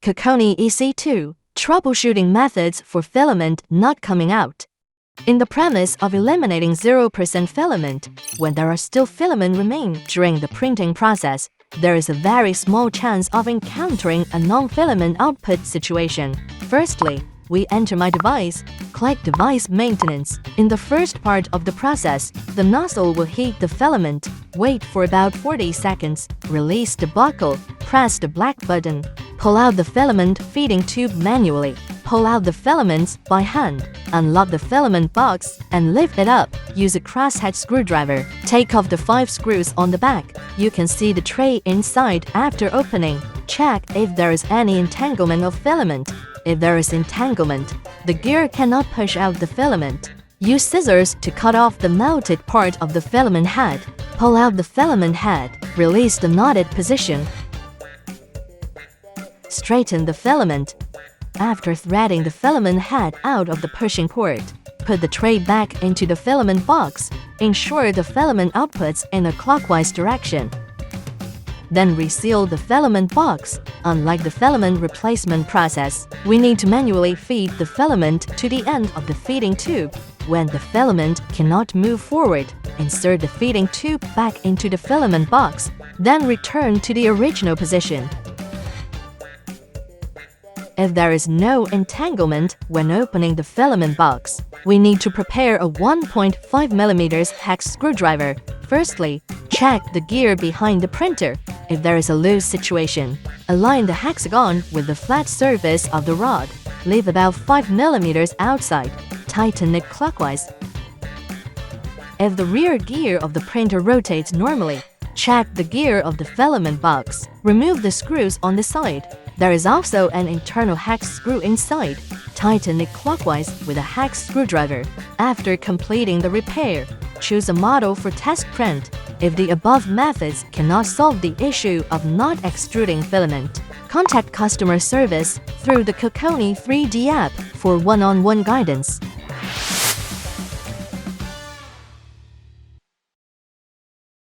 KOKONI EC2 Troubleshooting Methods for Filament Not Coming Out. In the premise of eliminating 0% filament, when there are still filament remain during the printing process, there is a very small chance of encountering a non-filament output situation. Firstly, we enter My Device, click Device Maintenance. In the first part of the process, the nozzle will heat the filament. Wait for about 40 seconds, release the buckle, press the black button, pull out the filament feeding tube manually. Pull out the filaments by hand, unlock the filament box, and lift it up. Use a crosshead screwdriver. Take off the 5 screws on the back. You can see the tray inside after opening. Check if there is any entanglement of filament. If there is entanglement, the gear cannot push out the filament. Use scissors to cut off the melted part of the filament head. Pull out the filament head. Release the knotted position. Straighten the filament. After threading the filament head out of the pushing port, put the tray back into the filament box. Ensure the filament outputs in a clockwise direction. Then reseal the filament box. Unlike the filament replacement process, we need to manually feed the filament to the end of the feeding tube. When the filament cannot move forward, insert the feeding tube back into the filament box, then return to the original position. If there is no entanglement when opening the filament box, we need to prepare a 1.5 mm hex screwdriver. Firstly, check the gear behind the printer. If there is a loose situation, align the hexagon with the flat surface of the rod. Leave about 5 mm outside. Tighten it clockwise. If the rear gear of the printer rotates normally, check the gear of the filament box. Remove the screws on the side. There is also an internal hex screw inside. Tighten it clockwise with a hex screwdriver. After completing the repair, choose a model for test print. If the above methods cannot solve the issue of not extruding filament, contact customer service through the KOKONI 3D app for one-on-one guidance.